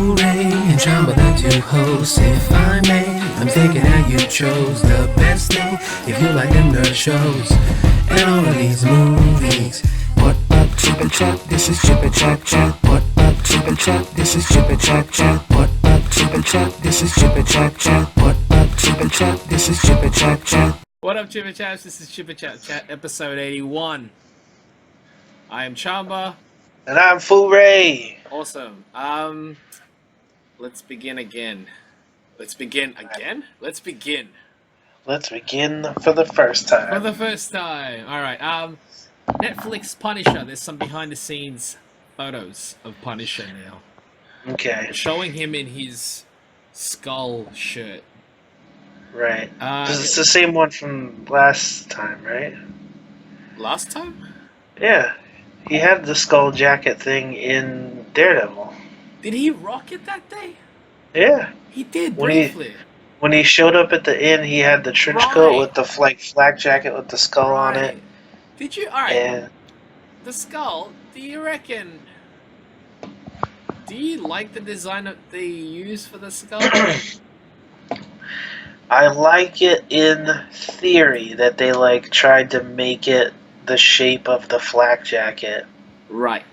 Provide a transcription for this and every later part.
Full Ray and Chamba, the two hosts. If I may, I'm thinking that you chose the best thing if you like them nerd shows and all of these movies. What up, Chip and Chap? This is Chip and Chap Chat. What up, Chip and Chap? This is Chip and Chap Chat. What up, Chip and Chap? This is Chip and Chap Chat. What up, Chip and Chap? This is Chip and Chap Chat. What up, Chip and Chaps? This is Chip and Chat Chat, episode 81. I am Chamba. And I'm Full Ray. Awesome. Let's begin again. Let's begin again? Let's begin. Let's begin for the first time. For the first time. Alright, Netflix Punisher. There's some behind the scenes photos of Punisher now. Okay. Showing him in his skull shirt. Right. It's the same one from last time, right? Last time? Yeah. He had the skull jacket thing in Daredevil. Did he rock it that day? Yeah. He did, briefly. When he showed up at the inn, he had the trench coat with the flak jacket with the skull on it. Did you? Alright. And the skull, do you reckon... Do you like the design that they use for the skull? I like it in theory that they tried to make it the shape of the flak jacket. Right.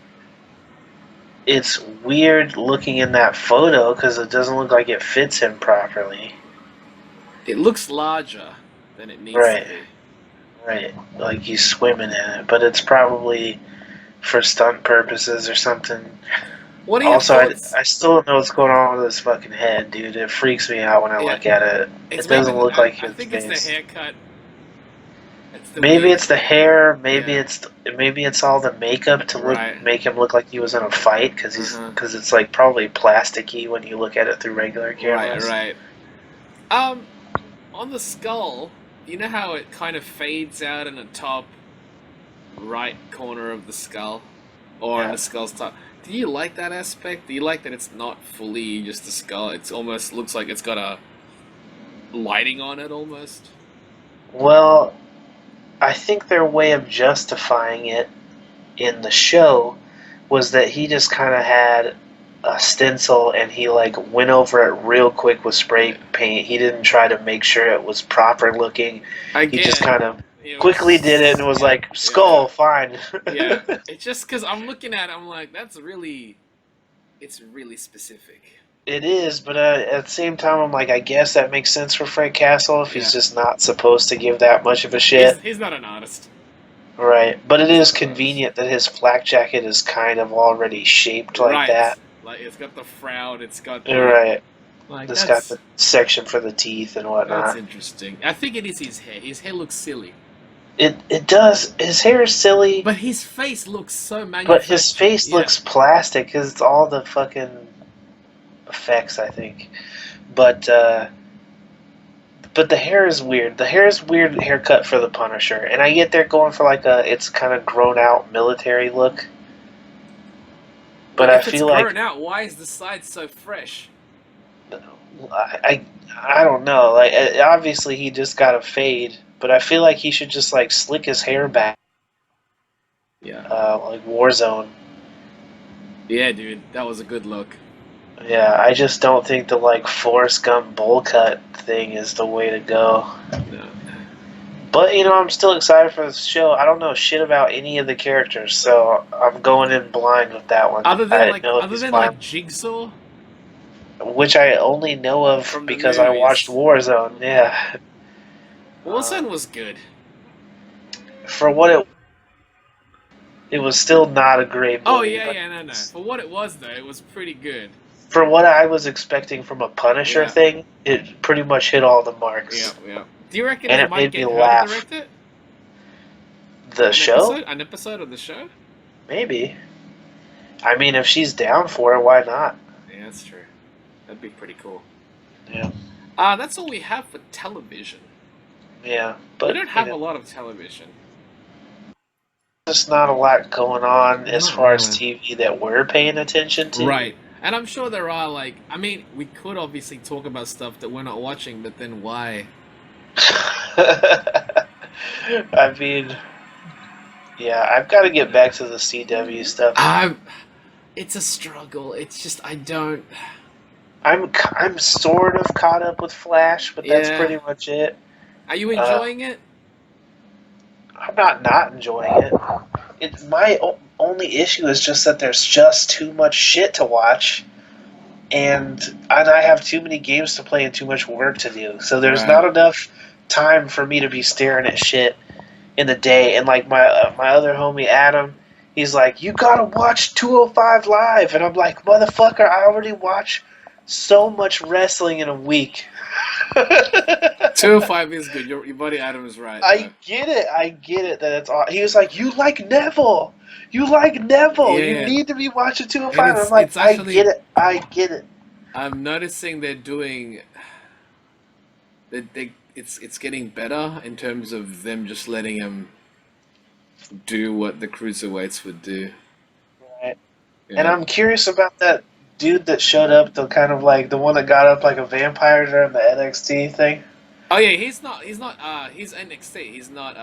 It's weird looking in that photo because it doesn't look like it fits him properly. It looks larger than it needs to be. Right. Like he's swimming in it, but it's probably for stunt purposes or something. What are your thoughts? I still don't know what's going on with his fucking head, dude. It freaks me out when I look at it. It doesn't look like his face. I think it's the haircut. Maybe it's the hair. Maybe it's all the makeup to make him look like he was in a fight because it's probably plasticky when you look at it through regular cameras. Right. On the skull, you know how it kind of fades out in the top right corner of the skull, or in the skull's top. Do you like that aspect? Do you like that it's not fully just a skull? It almost looks like it's got a lighting on it almost. Well, I think their way of justifying it in the show was that he just kind of had a stencil and he went over it real quick with spray paint. He didn't try to make sure it was proper looking. He just kind of quickly did it and was skull, fine. Yeah, it's just because I'm looking at it, I'm like, it's really specific. It is, but at the same time, I'm like, I guess that makes sense for Frank Castle if he's just not supposed to give that much of a shit. He's not an artist. Right, but it is convenient that his flak jacket is kind of already shaped like that. Like, it's got the frown, it's got the... Right. It's got the section for the teeth and whatnot. That's interesting. I think it is his hair. His hair looks silly. It does. His hair is silly. But his face looks so manufactured. But his face looks plastic because it's all the fucking effects, I think. But the hair is weird. The hair is weird haircut for the Punisher. And I get they're going for it's kind of grown out military look. But I feel like... grown out, why is the side so fresh? I don't know. Obviously he just got a fade. But I feel like he should just slick his hair back. Yeah. Like Warzone. Yeah, dude, that was a good look. Yeah, I just don't think the Forrest Gump bowl cut thing is the way to go. No. But I'm still excited for this show. I don't know shit about any of the characters, so I'm going in blind with that one. Other than Jigsaw, which I only know of because I watched Warzone. Yeah. Warzone was good. For what it was still not a great movie. Oh, no. For what it was, though, it was pretty good. For what I was expecting from a Punisher thing, it pretty much hit all the marks. Yeah. Do you reckon it might get her to direct it? The show? An episode of the show? Maybe. I mean, if she's down for it, why not? Yeah, that's true. That'd be pretty cool. Yeah. That's all we have for television. Yeah, but we don't have a lot of television. There's not a lot going on as far as TV that we're paying attention to. Right. And I'm sure there are, we could obviously talk about stuff that we're not watching, but then why? I mean, yeah, I've got to get back to the CW stuff. It's a struggle. It's just, I don't... I'm sort of caught up with Flash, but that's Yeah. pretty much it. Are you enjoying it? I'm not enjoying it. My only issue is just that there's just too much shit to watch, and I have too many games to play and too much work to do. So there's Right. not enough time for me to be staring at shit in the day. And like my other homie Adam, he's like, "You gotta watch 205 Live," and I'm like, "Motherfucker, I already watch so much wrestling in a week." 205 is good. Your buddy Adam is right, though. I get it. I get it that it's all. He was like, "You like Neville. You like Neville. You Yeah. need to be watching 205." And And I'm it's like, it's "I get actually it. I get it." I'm noticing they're doing it's getting better in terms of them just letting him do what the cruiserweights would do. Right. And Yeah. I'm curious about that dude that showed up, the kind of like the one that got up like a vampire during the NXT thing. Oh yeah, he's NXT. He's not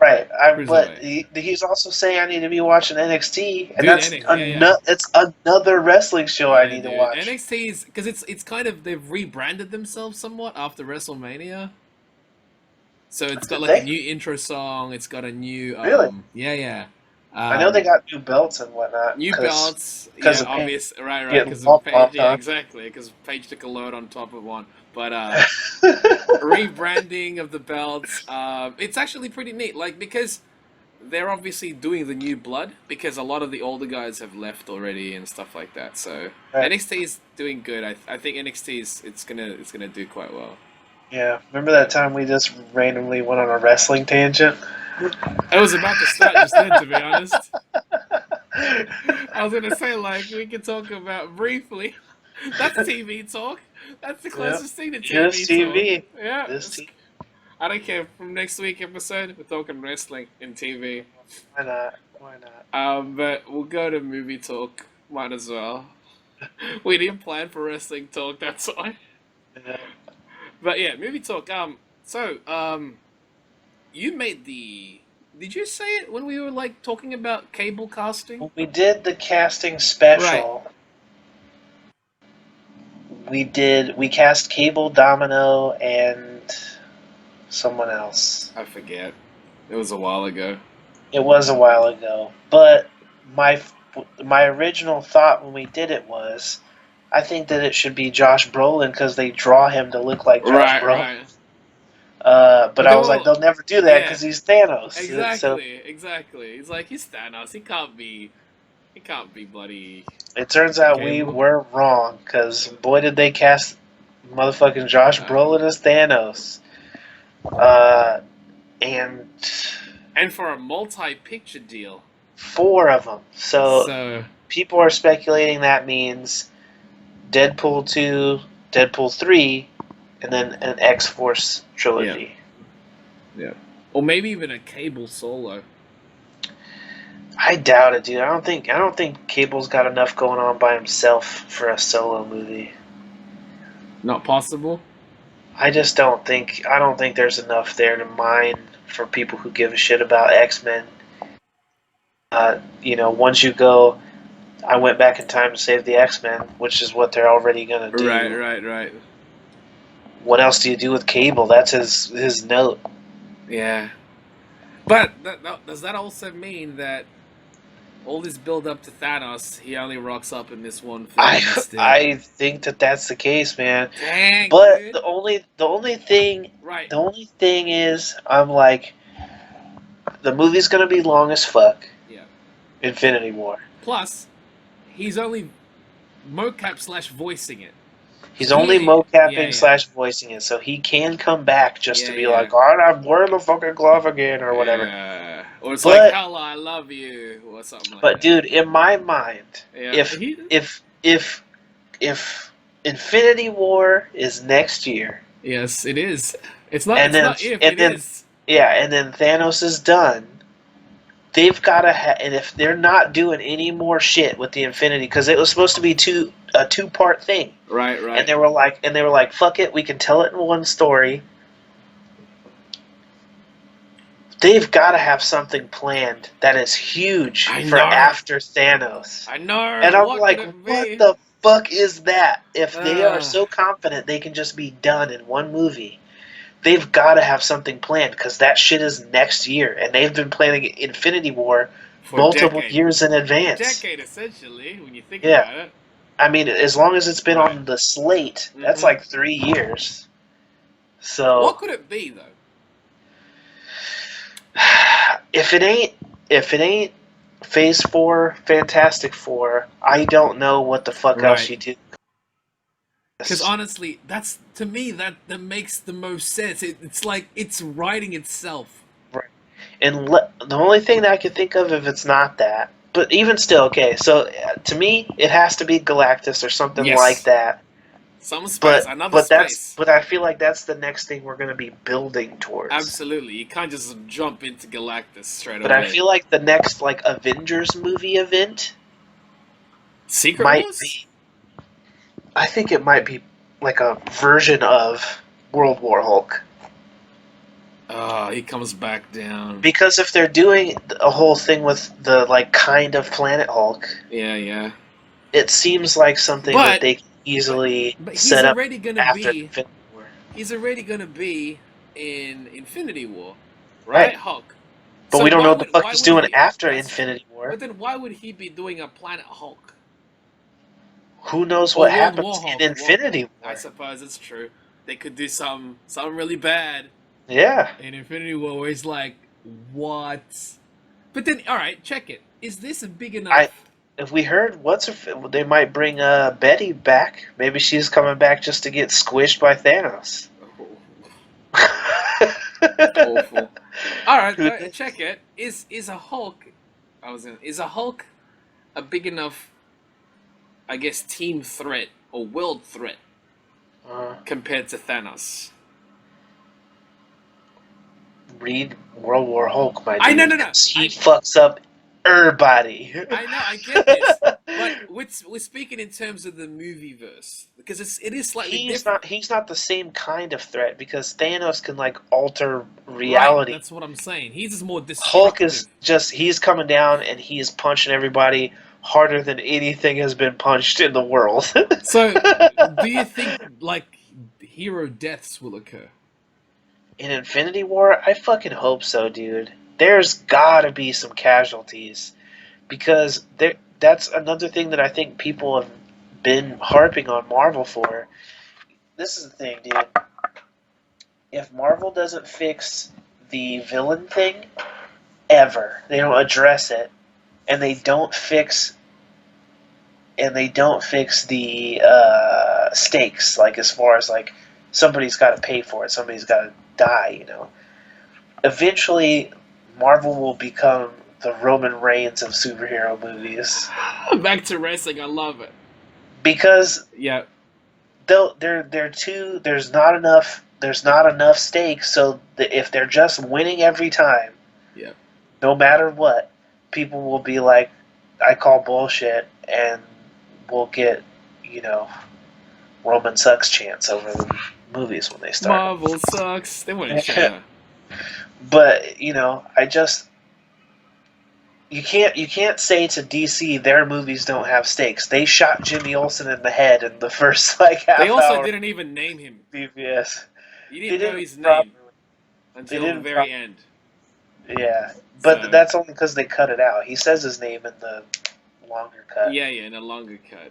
Right. But cruiserweight. he's also saying I need to be watching NXT, and Dude, that's NXT, yeah. it's another wrestling show I Yeah, need to dude. watch. NXT is because it's kind of they've rebranded themselves somewhat after WrestleMania. So it's got Did like a they? new intro song. It's got a new Really? yeah, yeah. I know they Um got new belts and whatnot New belts, because yeah, of Paige obvious, right, getting because of Paige, popped yeah, on. exactly, because Paige took a load on top of one. But rebranding of the belts, it's actually pretty neat. Like because they're obviously doing the new blood because a lot of the older guys have left already and stuff like that. So Right. NXT is doing good. I think NXT is it's gonna do quite well. Yeah. Remember Yeah. that time we just randomly went on a wrestling tangent? I was about to start just then, to be honest. I was gonna say like we could talk about briefly. That's TV talk. That's the Yep. closest thing to Just TV talk. TV. Yeah, This TV. I don't care. From next week episode, we're talking wrestling in TV. Why not? Why not? But we'll go to movie talk. Might as well. We didn't plan for wrestling talk. That's why. Yeah. But yeah, movie talk. You made the. Did you say it when we were like talking about cable casting? When we did the casting Right. special, we cast Cable, Domino, and someone else. I forget. It was a while ago. It was a while ago, but my my original thought when we did it was, I think that it should be Josh Brolin because they draw him to look like Josh Right, Brolin. right. But But I they was like, were, they'll never do that yeah, because he's Thanos. So exactly. He's like he's Thanos. He can't be bloody it turns out we Cable. were wrong because boy did they cast motherfucking Josh Uh, Brolin as Thanos. Uh, and and for a multi-picture deal, four of them. So so people are speculating that means Deadpool 2, Deadpool 3, and then an X Force yeah, trilogy. yeah, or maybe even a Cable solo. I doubt it, dude. I don't think Cable's got enough going on by himself for a solo movie. Not possible. I just I don't think there's enough there to mine for people who give a shit about X-Men. Once you go, I went back in time to save the X-Men, which is what they're already gonna Right, do. right, right. What else do you do with Cable? That's his note. Yeah, but does that also mean that all this build up to Thanos, he only rocks up in this one film I and that's it? I think that that's the case, man. Dang, But dude. Right. the only thing is, I'm like, the movie's gonna be long as fuck. Yeah. Infinity War. Plus, he's only mocap slash voicing it. He's So only yeah, mocapping yeah, slash voicing it, so he can come back just to yeah, be yeah, like, "All right, I'm wearing the fucking glove again" or whatever. yeah. Or it's like, But "Hella, I love you," or something like but that. dude, in my mind, Yeah. if if if if Infinity War is next year, Yes, it is. It's not. and It's then not if. and It then is. yeah, and then Thanos is done, they've got to and if they're not doing any more shit with the Infinity, because it was supposed to be a two-part thing, Right. and Right. they were like, fuck it, we can tell it in one story. They've got to have something planned that is huge I for know. after Thanos. I know. And I'm What could like, it what be? the fuck is that? If they are Ah. so confident they can just be done in one movie, they've got to have something planned because that shit is next year, and they've been planning Infinity War For multiple decade. years in advance. Decade, essentially, when you think Yeah. about it. I mean, as long as it's been Right. on the slate, that's Mhm. like 3 years. So What could it be, though? if it ain't Phase 4, Fantastic Four, I don't know what the fuck else Right. you do. Because honestly, that's to me that makes the most sense. It's like it's writing itself. Right. And the only thing that I could think of if it's not that, but even still, okay. So to me, it has to be Galactus or something like Yes. that. Some space, But another but that's space. but I feel like that's the next thing we're going to be building towards. Absolutely, you can't just jump into Galactus straight But I away. feel like the next like Avengers movie event Secret might Wars? be. I think it might be like a version of World War Hulk. Oh, he comes back down. Because if they're doing a whole thing with the like kind of Planet Hulk, Yeah. it seems like something that But they can easily but he's set up already gonna after be Infinity War. he's already gonna be in Infinity War, right? Right. Hulk. But So we don't know what the fuck why he's would doing he? after That's true. Infinity War. But then why would he be doing a Planet Hulk Who knows or what World War happens Hulk? in Infinity I War? suppose it's true. They could do something really bad Yeah. in Infinity War where he's like, what? But then, all right, check it. Is this a big enough? If we heard they might bring Betty back. Maybe she's coming back just to get squished by Thanos. Awful. All right, Who knows? check it. Is a Hulk? Is a Hulk a big enough, I guess, team threat or world threat compared to Thanos? Read World War Hulk, my dude. I no. He fucks up everybody. I know, I get this, but we're speaking in terms of the movie verse because it is slightly different. He's not the same kind of threat because Thanos can like alter Right, reality. that's what I'm saying. He's just more destructive. Hulk is just he's coming down and he's punching everybody harder than anything has been punched in the world. So, do you think like hero deaths will occur? In Infinity War, I fucking hope so, dude. There's gotta be some casualties because that's another thing that I think people have been harping on Marvel for. This is the thing, dude. If Marvel doesn't fix the villain thing ever, they don't address it, and they don't fix the stakes, like as far as like somebody's got to pay for it, somebody's got to die, you know. Eventually, Marvel will become the Roman Reigns of superhero movies Back to wrestling, I love it. because Yeah, there's not enough stakes, so that if they're just winning every time, yeah. no matter what, people will be like, I call bullshit, and we'll get, Roman sucks chants over the movies when they start. Marvel sucks. They wouldn't show. But, you can't say to DC their movies don't have stakes. They shot Jimmy Olsen in the head in the first half They also hour didn't even name him. BVS. You They didn't know his properly. name until the very end. Yeah, but So- that's only because they cut it out. He says his name in the longer cut. Yeah, in a longer cut.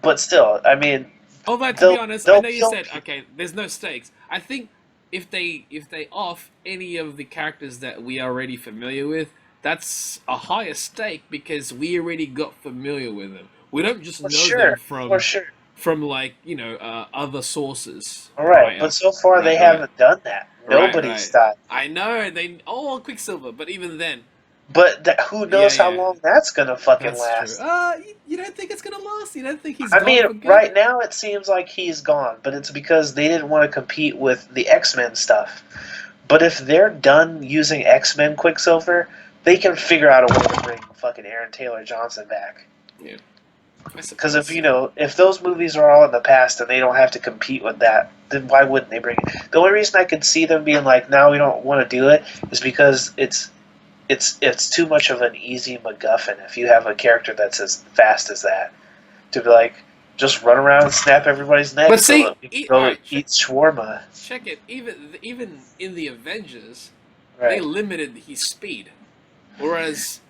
But still, I mean, Although to be honest, I they'll know you kill said people. okay, there's no stakes. I think if they off any of the characters that we are already familiar with, that's a higher stake because we already got familiar with them. We don't just know them For sure. from like other sources. All right, prior. but so far Right, they right. haven't done that. Nobody's done. I know Quicksilver, but even then, But who knows Yeah, how yeah. long that's gonna fucking that's last? true. You don't think it's gonna last? You don't think he's I gone mean, for good? right now it seems like he's gone, but it's because they didn't want to compete with the X-Men stuff. But if they're done using X-Men Quicksilver, they can figure out a way to bring fucking Aaron Taylor Johnson back. Yeah. Because if those movies are all in the past and they don't have to compete with that, then why wouldn't they bring it? The only reason I could see them being like, no, we don't want to do it, is because it's it's too much of an easy MacGuffin if you have a character that's as fast as that to be like just run around and snap everybody's neck But so see, that we can go eat shawarma. check it. Even in the Avengers, they Right? limited his speed, whereas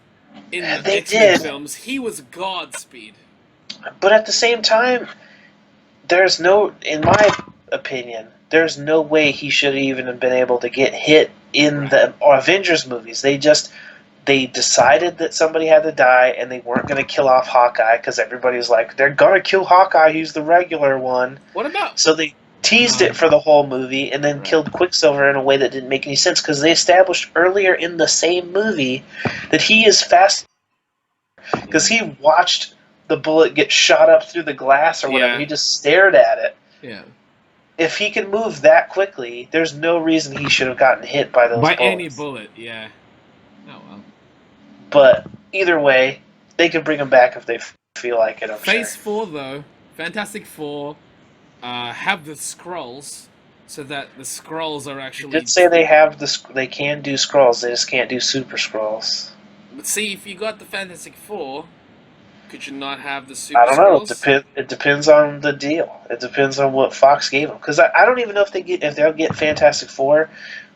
in the They X-Men did, films, he was God speed. but at the same time, there's no, in my opinion, there's no way he should even have been able to get hit in the Avengers movies. They decided that somebody had to die, and they weren't going to kill off Hawkeye because everybody was like, they're going to kill Hawkeye. He's the regular one. What about? So they teased it for the whole movie and then killed Quicksilver in a way that didn't make any sense because they established earlier in the same movie that he is fast because he watched the bullet get shot up through the glass or whatever. Yeah. He just stared at it. Yeah. If he can move that quickly, there's no reason he should have gotten hit by those bullets. Any bullet, yeah. Oh well. But either way, they can bring him back if they feel like it. I'm Phase sure. 4 though, Fantastic Four, have the scrolls, so that the scrolls are actually. They did say they have they can do scrolls. They just can't do super scrolls. But see, if you got the Fantastic Four, could you not have the super I don't know. scrolls? It depends on the deal. It depends on what Fox gave them. Because I don't even know if they'll get Fantastic Four,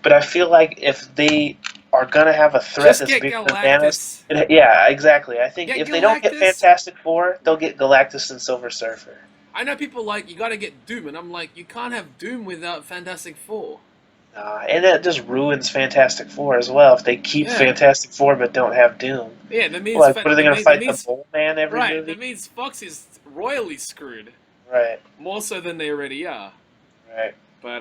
but I feel like if they are gonna have a threat Just that's get bigger than Galactus. Thanos, yeah, exactly. I think Get if they don't get Galactus. Fantastic Four, they'll get Galactus and Silver Surfer. I know people like, you gotta get Doom, and I'm like, you can't have Doom without Fantastic Four. And that just ruins Fantastic Four as well. If they keep Fantastic Four but don't have Doom, Yeah, that means what are they going to fight the Mole Man every right, movie? that means Fox is royally screwed. Right. More so than they already are. Right. But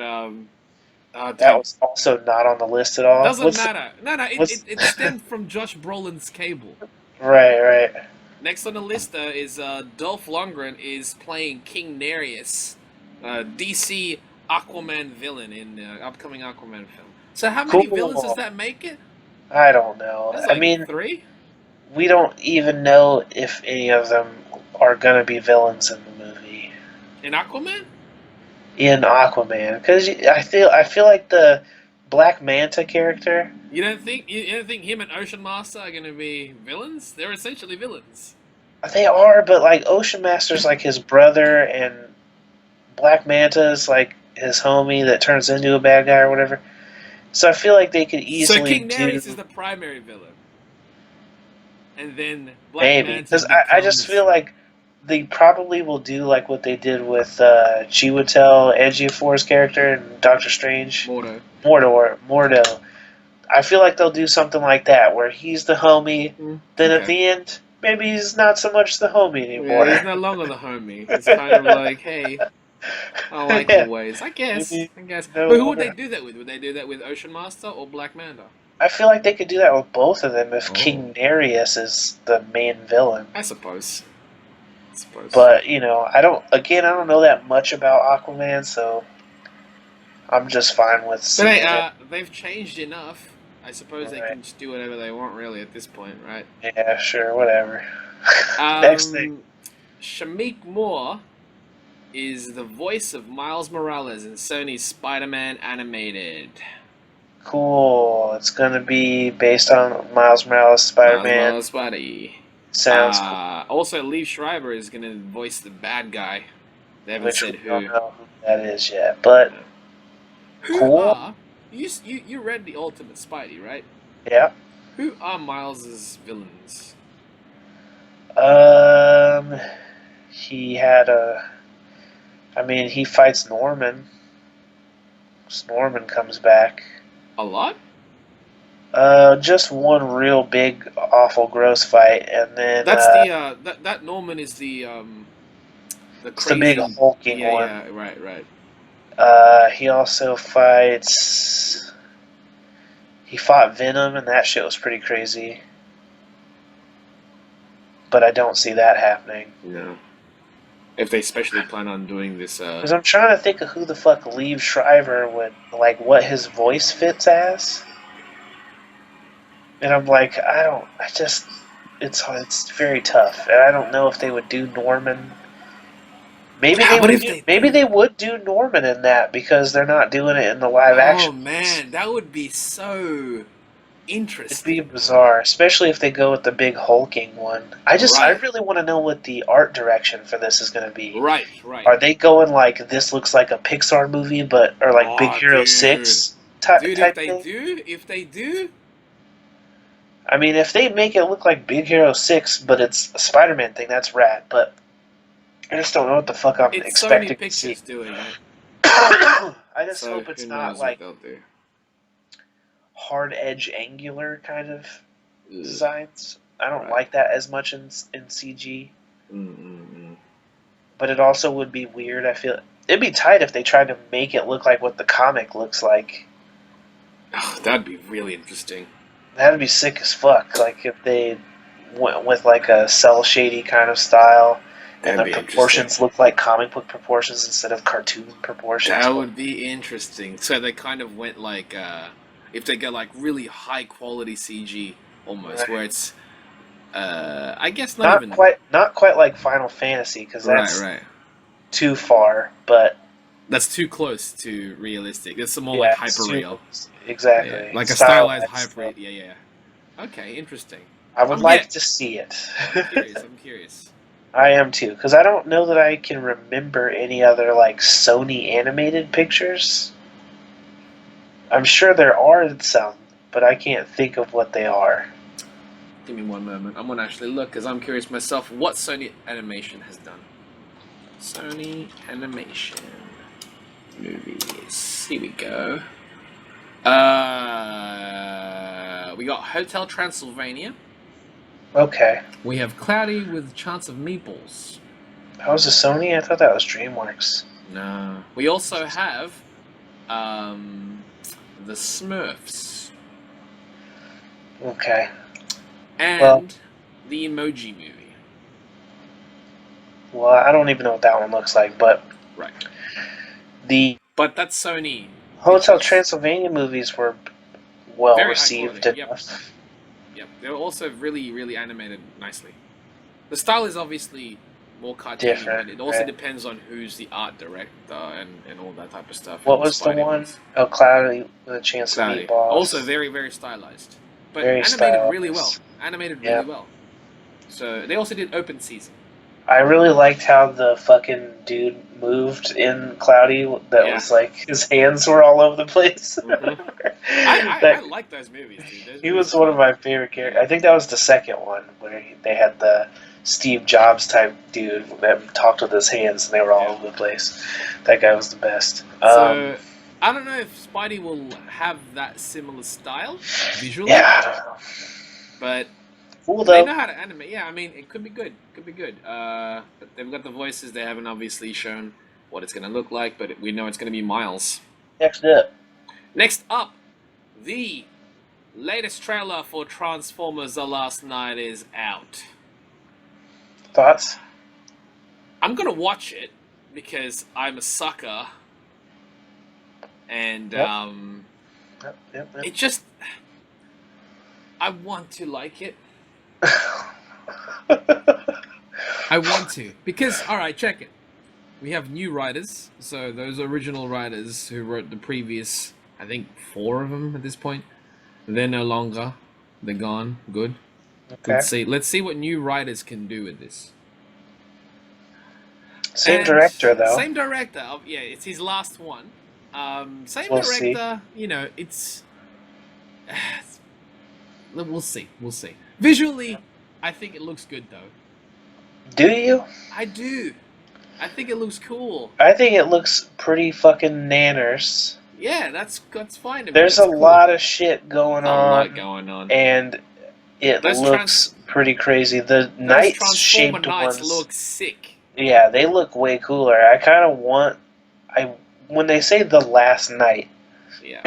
that was also not on the list at all. Doesn't matter. No, it stemmed from Josh Brolin's cable. Right. Next on the list is Dolph Lundgren is playing King Nareus, DC Aquaman villain in the upcoming Aquaman film. So how many villains does that make it? I don't know. That's like I mean, 3? We don't even know if any of them are going to be villains in the movie. In Aquaman? In Aquaman, because I feel like the Black Manta character. You don't think him and Ocean Master are going to be villains? They're essentially villains. They are, but like Ocean Master's like his brother, and Black Manta's like his homie that turns into a bad guy or whatever. So I feel like they could easily. So King Nareus is the primary villain, and then Black maybe because I just feel like they probably will do like what they did with Chiwetel Ejiofor's character in Doctor Strange. Mordo. I feel like they'll do something like that where he's the homie. Then at the end, maybe he's not so much the homie anymore. Yeah, he's no longer the homie. It's kind of like, hey, I like your ways. I guess. But who would they do that with? Would they do that with Ocean Master or Black Manta? I feel like they could do that with both of them if King Nareus is the main villain. I suppose. But, I don't know that much about Aquaman, so I'm just fine with seeing it. They've changed enough. I suppose they can just do whatever they want, really, at this point, right? Yeah, sure, whatever. Next thing. Shameik Moore is the voice of Miles Morales in Sony's Spider-Man animated. Cool. It's going to be based on Miles Morales Spider-Man. Miles Morales Spidey. Sounds cool. Also, Liev Schrieber is going to voice the bad guy. They haven't said who. I don't know who that is yet, but cool. You read the Ultimate Spidey, right? Yeah. Who are Miles's villains? He fights Norman. Norman comes back. A lot? Just one real big, awful, gross fight, and then that's that Norman is the crazy, the big hulking one. Yeah, right. He also fights. He fought Venom, and that shit was pretty crazy. But I don't see that happening. No. If they especially plan on doing this, because I'm trying to think of who the fuck Liev Schreiber would what his voice fits as. And I'm like, it's very tough, and I don't know if they would do Norman. Maybe they would do Norman in that because they're not doing it in the live action. Oh man, that would be so It'd be Interesting. bizarre, especially if they go with the big hulking one. I Right. really want to know what the art direction for this is going to be. Right. Right. Are they going like this looks like a Pixar movie, but or like Big Oh, Hero dude. 6 Dude, type thing? if they do, I mean, if they make it look like Big Hero 6, but it's a Spider-Man thing, that's rad. But I just don't know what the fuck I'm it's Sony expecting to Pictures see. doing it. I just So hope it's who not knows what like they'll do. hard edge angular kind of Ugh. designs. I don't Right. like that as much in CG. Mm-mm-mm. But it also would be weird. I feel it'd be tight if they tried to make it look like what the comic looks like. Oh, that'd be really interesting. That'd be sick as fuck. Like if they went with like a cell shady kind of style, and That'd the be interesting. proportions look like comic book proportions instead of cartoon proportions. That would be interesting. So they kind of went like, if they go like really high quality CG, almost, Right. where it's, I guess not even. Not quite like Final Fantasy because Right, that's right. too far. But That's too close to realistic. It's more yeah, like it's hyper too- real. exactly. Yeah, like a stylized hyper. stuff. Yeah. Okay, interesting. I would I'm like get- to see it. I'm curious. I am too, because I don't know that I can remember any other like Sony animated pictures. I'm sure there are some, but I can't think of what they are. Give me one moment. I'm gonna actually look because I'm curious myself what Sony Animation has done. Sony Animation movies. Here we go. We got Hotel Transylvania. Okay. We have Cloudy with Chance of Meatballs. That was a Sony? I thought that was DreamWorks. No. We also have the Smurfs Okay. and the Emoji Movie. Well, I don't even know what that one looks like, but Right. the But that's Sony. Hotel Pictures. Transylvania movies were well Very high received quality, enough. Yep. They're also really, really animated nicely. The style is obviously more cartoony, Different, but it also right. depends on who's the art director and all that type of stuff. What and was the Spidey one? ones. Oh, Cloudy with a Chance of Cloudy. Meatballs. Also very, very stylized. But Very animated really well. stylized. Animated Yeah. really well. So they also did open season. I really liked how the fucking dude moved in Cloudy. That Yeah. was like his hands were all over the place. Mhm. I That- like those movies, dude. Those he movies was are one of fun. my favorite characters. I think that was the second one where they had the Steve Jobs type dude that talked with his hands and they were all Yeah. over the place. That guy was the best. So I don't know if Spidey will have that similar style visually, Yeah, I don't know. but Cool they though. know how to animate. Yeah, I mean, it could be good. Could be good. But they've got the voices. They haven't obviously shown what it's going to look like, but we know it's going to be Miles. Next up. Next up, the latest trailer for Transformers: The Last Night is out. Thoughts? I'm going to watch it because I'm a sucker, and Yep. Yep. it just I want to like it. I want to. Because, alright, check it. We have new writers. So those original writers who wrote the previous, I think 4 of them at this point, they're no longer. They're gone. Good. Okay. Let's see what new writers can do with this. Same And director though. Same director. Yeah, it's his last one. Same We'll director. You know, it's... We'll see. We'll see. Visually, I think it looks good though. Do you? I do. I think it looks cool. I think it looks pretty fucking nanners. Yeah, that's fine. There's a lot of shit going a on, lot going on. and it Those looks pretty crazy. The Those knights Transformer shaped knights ones, look sick. yeah, they look way cooler. I kind of want, when they say the last night, Yeah.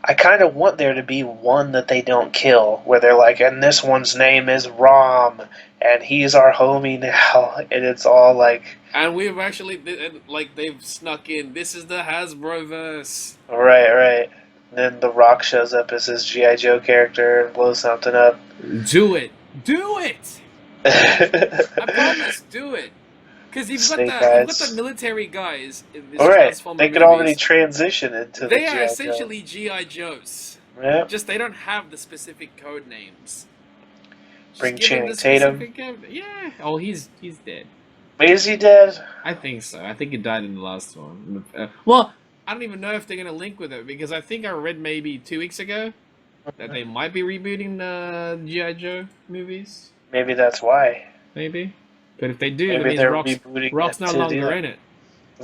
I kind of want there to be one that they don't kill, where they're like, and this one's name is Rom, and he's our homie now, and it's all like, And we've actually, they've snuck in, this is the Hasbroverse. right. Then The Rock shows up as his G.I. Joe character and blows something up. Do it. Do it. I I promise, do it. Because you've got Snake the Eyes. military guys in this Alright, Transformer they could movies. already transition into the They G.I. are Joe. essentially G.I. Joes. Yeah. Just they don't have the specific code names. Just Bring give him Channing the Tatum. specific code. Yeah. Oh, he's dead. Is he dead? I think so. I think he died in the last one. Well, I don't even know if they're gonna link with it because I think I read maybe 2 weeks ago that they might be rebooting the GI Joe movies. Maybe that's why. Maybe. But if they do, that Maybe means they're rebooting Rock's it no to do longer that. in it.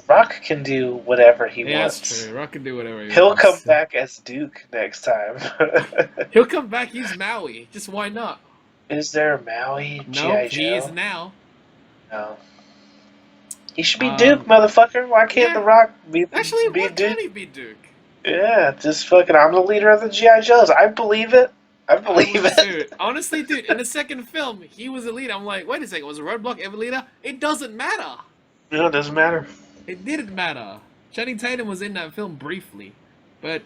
Rock can do whatever he Yeah, wants. that's true. Rock can do whatever he He'll wants. come back as Duke next time. He'll come back. He's Maui. Just why not? Is there a Maui Nope, G.I. he is Joe? now. No. He should be Duke, motherfucker. Why can't yeah. The Rock be Actually, why Duke? can't he be Duke? Yeah, just fucking. I'm the leader of the G.I. Joes. I believe it. I believe it. Too. Honestly, dude, in the second film, he was the leader. I'm like, wait a second, was Roadblock ever leader? It doesn't matter. No, it doesn't matter. It didn't matter. Channing Tatum was in that film briefly, but it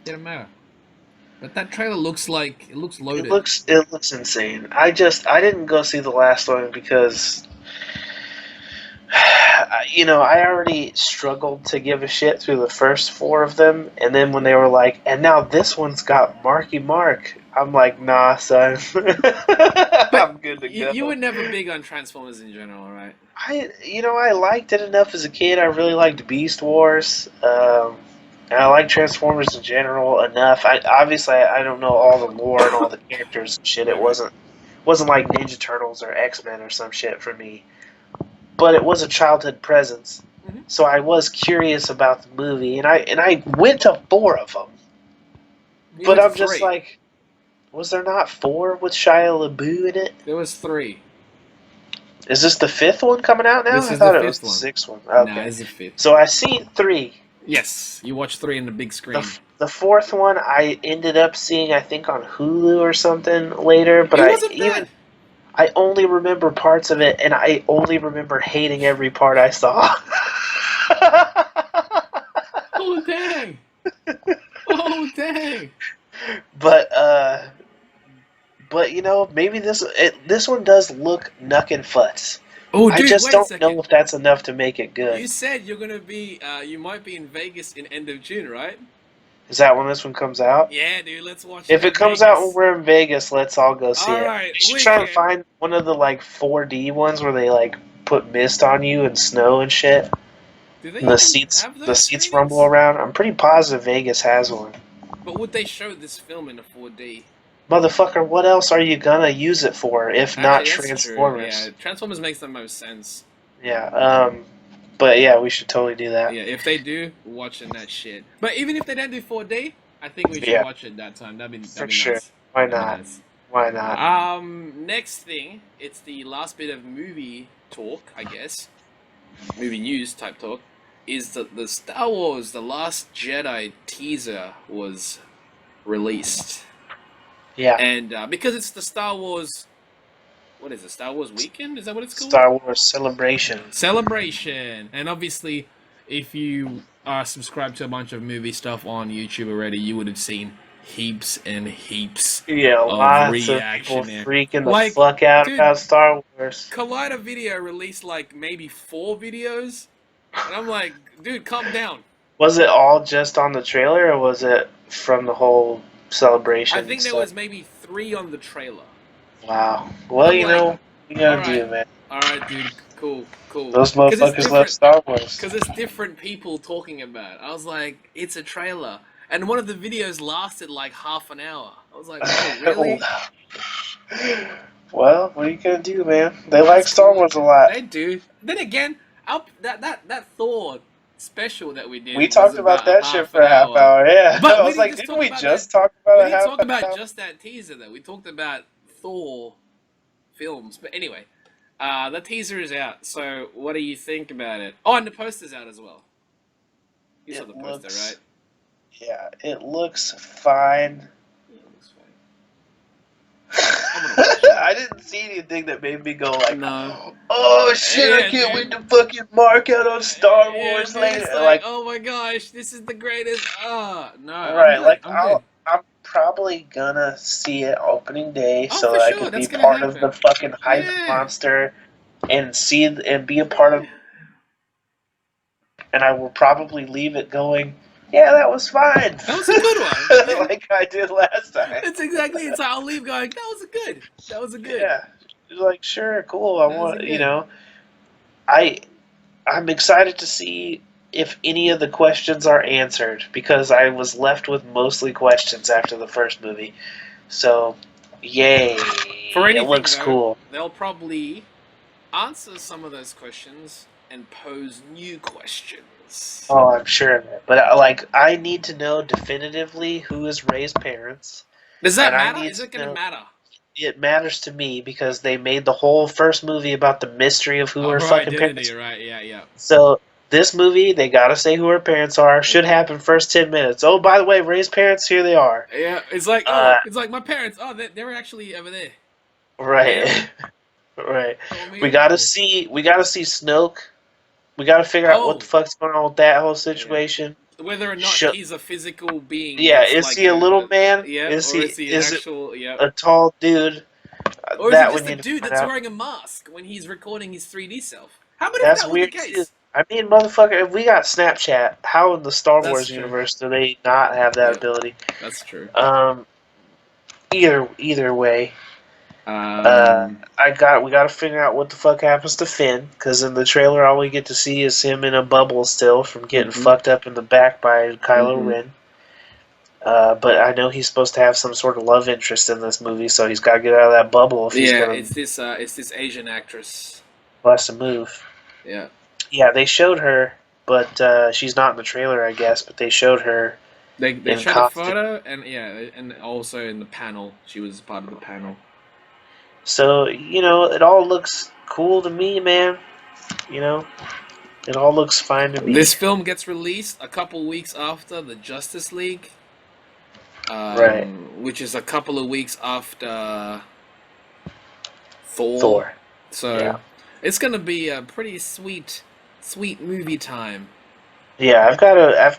didn't matter. But that trailer looks like it looks loaded. It looks insane. I didn't go see the last one because I already struggled to give a shit through the first 4 of them, and then when they were like, and now this one's got Marky Mark, I'm like, nah, son. I'm good to go. You were never big on Transformers in general, right? I liked it enough as a kid. I really liked Beast Wars. And I like Transformers in general enough. I don't know all the lore and all the characters and shit. It wasn't like Ninja Turtles or X-Men or some shit for me. But it was a childhood presence. Mm-hmm. So I was curious about the movie, and I went to 4 of them. But I'm just like, was there not 4 with Shia LaBeouf in it? There was 3. Is this the 5th one coming out now? This is I thought the it was 5th the one. 6th one. Okay. Nah, it's the 5th. So I seen 3. Yes, you watched 3 in the big screen. The 4th one I ended up seeing, I think, on Hulu or something later. But I only remember parts of it, and I only remember hating every part I saw. Oh dang! Oh dang! But maybe this one does look knuckin' futz. Oh, dude, I just wait don't a second. know if that's enough to make it good. You said you're gonna be, you might be in Vegas in end of June, right? Is that when this one comes out? Yeah, dude, let's watch If it comes out when we're in Vegas, let's all go see it. Alright, We should try and find one of the 4D ones where they put mist on you and snow and shit. Do they and the seats screenings? rumble around. I'm pretty positive Vegas has one. But would they show this film in a 4D? Motherfucker, what else are you gonna use it for if not Transformers? True. Yeah, Transformers makes the most sense. Yeah, but yeah, we should totally do that. Yeah, if they do, watching that shit. But even if they don't do 4D, I think we should watch it that time. That'd be sure. Nice. Why not? Nice. Why not? Next thing, it's the last bit of movie talk, I guess. Movie news type talk. Is the Star Wars The Last Jedi teaser was released. Yeah. And because it's the Star Wars... What is it? Star Wars Weekend? Is that what it's called? Star Wars Celebration. Celebration! And obviously, if you are subscribed to a bunch of movie stuff on YouTube already, you would have seen heaps and heaps of reaction of people freaking the fuck out about Star Wars. Collider Video released maybe 4 videos, and I'm like, dude, calm down. Was it all just on the trailer, or was it from the whole celebration? I think there was maybe 3 on the trailer. Wow. Well, you gotta do it, man. Alright, dude. Cool. Those motherfuckers love Star Wars. Because it's different people talking about it. I was like, it's a trailer. And one of the videos lasted half an hour. I was like, oh, really? Well, what are you gonna do, man? They like Star Wars a lot. They do. Then again, that Thor special that we did. We talked about that shit for a half hour, yeah. But I was like, didn't we just talk about a half hour? We didn't talk about just that teaser, though. We talked about Thor films. But anyway, the teaser is out. So what do you think about it? Oh, and the poster's out as well. You saw the poster, right? Yeah, it looks fine. Yeah, it looks fine. I didn't see anything that made me go no. Oh shit, I can't wait to fucking mark out on Star Wars later. Oh my gosh, this is the greatest. No. Right, I'm probably gonna see it opening day so that I can be part of the fucking hype monster and be a part of. And I will probably leave it going yeah, that was fine. That was a good one. Yeah. Like I did last time. It's exactly. It's I'll leave going. That was a good. That was a good. Yeah. Like, sure, cool. I That was a want, good. I I'm excited to see if any of the questions are answered because I was left with mostly questions after the first movie. So, yay. For It anything looks though, cool. they'll probably answer some of those questions and pose new questions. Oh, I'm sure of it. But like, I need to know definitively who is Ray's parents, Does that and I matter? need Is it to going to know. matter? It matters to me because they made the whole first movie about the mystery of who Oh, her her fucking identity, parents are. right? Yeah, yeah. So this movie, they gotta say who her parents are. Should Okay. happen first 10 minutes. Oh, by the way, Ray's parents, here they are. Yeah, it's like Uh, it's like my parents. Oh, they're actually over there. right, Really? right. Oh We man. gotta Oh. see Snoke. We gotta figure out what the Oh, fuck's going on with that whole yeah. situation. Whether or not Sh- he's a physical being yeah, that's is like he a little man? yeah, Is or he? is he an Is it actual yeah, a tall dude? or is he That we just a need to dude find that's out. wearing a mask when he's recording his 3D self? How about if That's that were the weird too. case? I mean, motherfucker, if we got Snapchat, how in the Star That's Wars true. universe do they not have that Yeah, ability? that's true. Um, either way, Um, we got to figure out what the fuck happens to Finn, because in the trailer all we get to see is him in a bubble still from getting mhm, fucked up in the back by Kylo mhm. Ren. But I know he's supposed to have some sort of love interest in this movie, so he's got to get out of that bubble if he's Yeah, gonna it's this Asian actress. bust a move. Yeah. Yeah, they showed her, but she's not in the trailer, I guess. But they showed her They in showed a costume. photo and yeah, and also in the panel, she was part of the panel. So, it all looks cool to me, man. You know, it all looks fine to me. This film gets released a couple weeks after the Justice League, Right. which is a couple of weeks after Thor. Thor. So Yeah. it's gonna be a pretty sweet movie time. Yeah, I've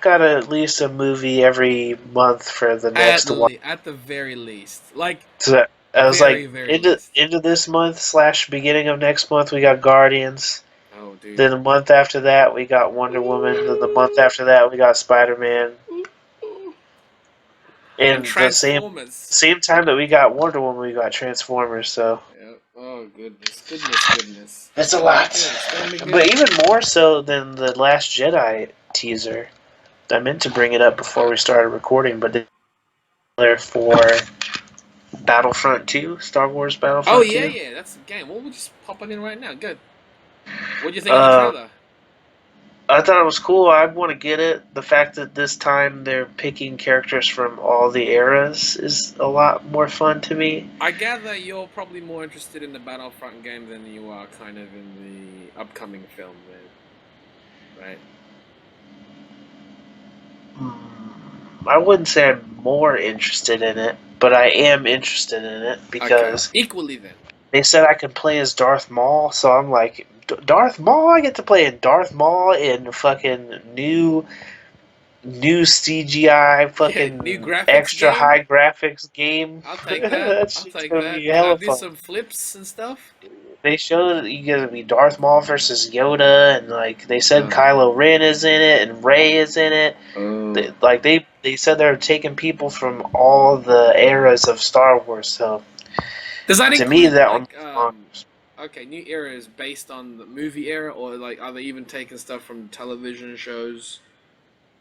got at least a movie every month for the next one. At the very least, like So I was very like, very into least. into this month / beginning of next month, we got Guardians. Oh, dude. Then the month after that, we got Wonder Woman. Then the month after that, we got Spider Man. And And the Transformers. same time that we got Wonder Woman, we got Transformers. So Yeah. Oh goodness. it's a lot. It's gonna be But good. even more so than the Last Jedi teaser. I meant to bring it up before we started recording, but they're for Battlefront 2, Star Wars Oh Battlefront yeah, 2. yeah. That's the game. Well, we'll just pop it in right now. Good. What do you think of the Uh, trailer? I thought it was cool. I want to get it. The fact that this time they're picking characters from all the eras is a lot more fun to me. I gather you're probably more interested in the Battlefront game than you are kind of in the upcoming film, then, right? I wouldn't say I'm more interested in it, but I am interested in it Okay. because Equally then. they said I can play as Darth Maul, so I'm like, Darth Maul? I get to play in Darth Maul in fucking new CGI, Yeah, new fucking graphics extra game. high graphics game. I'll take that. That I'll shit's take gonna that. be Can I hella do fun. some flips and stuff? They showed that you get to be Darth Maul versus Yoda, and like they said, Uh, Kylo Ren is in it, and Rey is in it. oh. They said they're taking people from all the eras of Star Wars. So Does that to me, include that one. okay, new era is based on the movie era, or like are they even taking stuff from television shows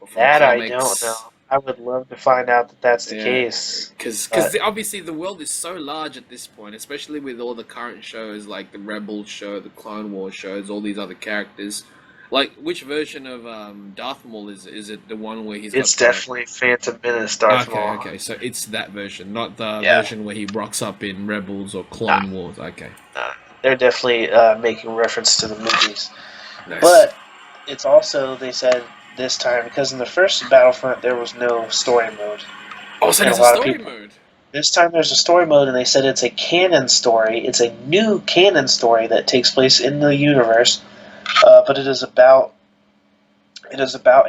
or from That I don't know. comics? I would love to find out that that's the Yeah, case. because But obviously the world is so large at this point, especially with all the current shows like the Rebels show, the Clone Wars shows, all these other characters. Like, which version of Darth Maul is it? The one where he's got it's the definitely Phantom Menace Darth okay, Maul. okay, so it's that version, not the Yeah. version where he rocks up in Rebels or Nah, Clone Wars. Okay, they're definitely making reference to the movies. nice. But it's also, they said this time, because in the first Battlefront there was no story mode. Also, And a there's a lot of story people. mode. This time there's a story mode, and they said it's a canon story. It's a new canon story that takes place in the universe, but it is about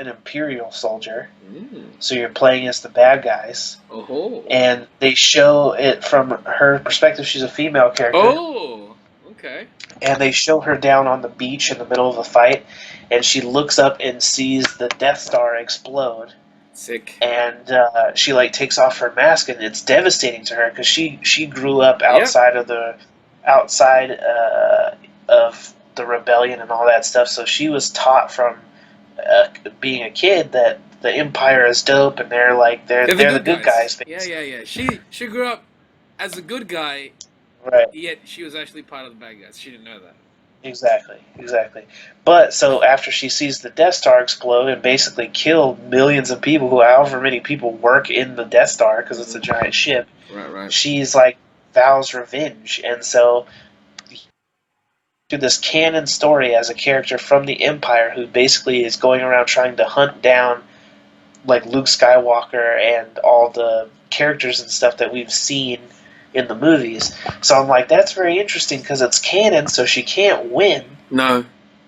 an Imperial soldier. Mm. So you're playing as the bad guys, Oh. and they show it from her perspective. She's a female character, Oh. Okay. and they show her down on the beach in the middle of a fight, and she looks up and sees the Death Star explode. Sick. and she like takes off her mask, and it's devastating to her because she grew up Yep. outside of the rebellion and all that stuff. So she was taught from being a kid that the Empire is dope, and they're the good guys. Yeah. She grew up as a good guy, Right. yet she was actually part of the bad guys. She didn't know that. Exactly. But so after she sees the Death Star explode and basically kill millions of people, however many people work in the Death Star because it's a giant ship, Right. she's like vows revenge, and so through this canon story as a character from the Empire who basically is going around trying to hunt down like Luke Skywalker and all the characters and stuff that we've seen in the movies. So I'm like, that's very interesting because it's canon, so she can't win. No.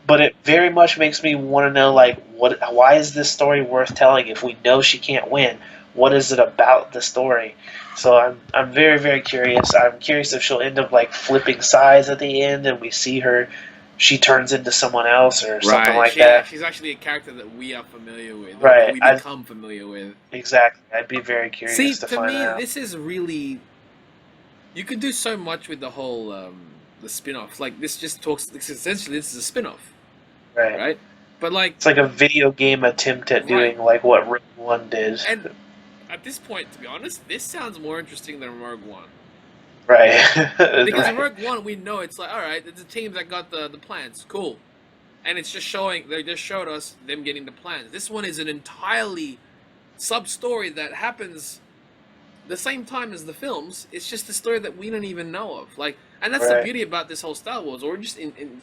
But it very much makes me want to know, like, why is this story worth telling if we know she can't win? What is it about the story? So I'm very, very curious. I'm curious if she'll end up, like, flipping sides at the end and we see her, she turns into someone else or something like that. She's actually a character that we are familiar with. Right. We become familiar with. Exactly. I'd be very curious to find me, out. This is really... You could do so much with the whole, the spin-offs. Like, this just talks... Essentially, this is a spin-off. Right? But, like... It's like a video game attempt at doing, like, what Rogue One did. And at this point, to be honest, this sounds more interesting than Rogue One. Right. Because Rogue One, we know it's like, alright, it's a team that got the plans. Cool. And it's just showing... They just showed us them getting the plans. This one is an entirely sub-story that happens... the same time as the films. It's just a story that we don't even know of. Like, and that's the beauty about this whole Star Wars, or just in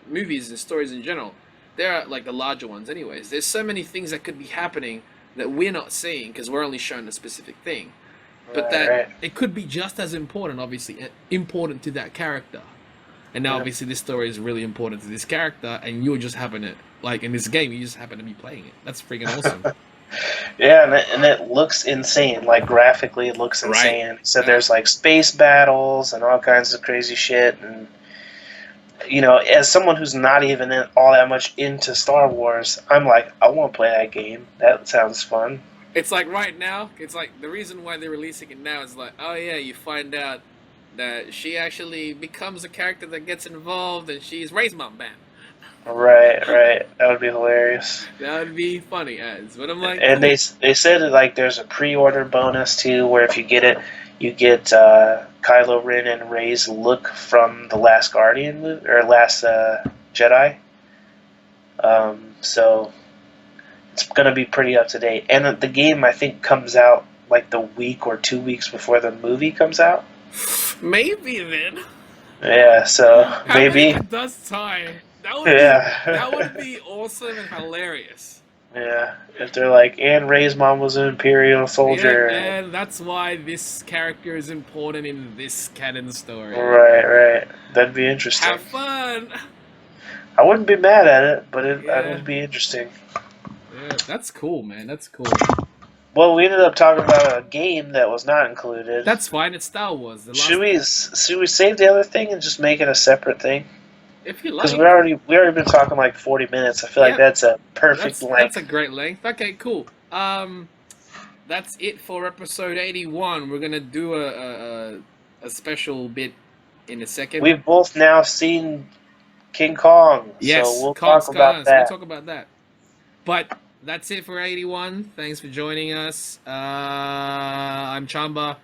movies and stories in general. There are like the larger ones, anyways. There's so many things that could be happening that we're not seeing because we're only shown a specific thing, but it could be just as important, obviously, important to that character. And now, obviously, this story is really important to this character, and you're just having it like in this game. You just happen to be playing it. That's freaking awesome. Yeah, and it looks insane. Like, graphically, it looks insane. So there's, like, space battles and all kinds of crazy shit. And, you know, as someone who's not even all that much into Star Wars, I'm like, I want to play that game. That sounds fun. It's like right now, it's like the reason why they're releasing it now is like, oh yeah, you find out that she actually becomes a character that gets involved and she's Ray's mom, bam. Right. That would be hilarious. That would be funny as. But I'm like, and they said that, like, there's a pre-order bonus too, where if you get it, you get Kylo Ren and Rey's look from the Last Guardian or Last Jedi. So it's gonna be pretty up to date. And the game, I think, comes out like the week or 2 weeks before the movie comes out. Maybe then. Yeah. So maybe it does tie. That would be awesome and hilarious. Yeah, if they're like, and Rey's mom was an Imperial soldier. Yeah, and that's why this character is important in this canon story. Right. That'd be interesting. Have fun! I wouldn't be mad at it, but it would be interesting. Yeah, that's cool, man. That's cool. Well, we ended up talking about a game that was not included. That's fine. It's Star Wars. Should we save the other thing and just make it a separate thing? If you like. Because we already been talking like 40 minutes. I feel like that's a perfect length. That's a great length. Okay, cool. That's it for episode 81. We're gonna do a special bit in a second. We've both now seen King Kong. Yes, so we'll talk about that. We'll talk about that. But that's it for 81. Thanks for joining us. I'm Chamba.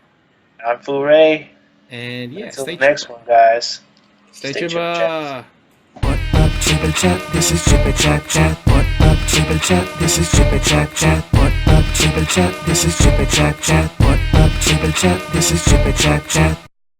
I'm Furay. And until the next one, guys. Stay Chippa. What up, Chippa Chat? This is Chippa Chat Chat. What up, Chippa Chat? This is Chippa Chat Chat. What up, Chippa Chat? This is Chippa Chat Chat. What up, Chippa Chat? This is Chippa Chat Chat.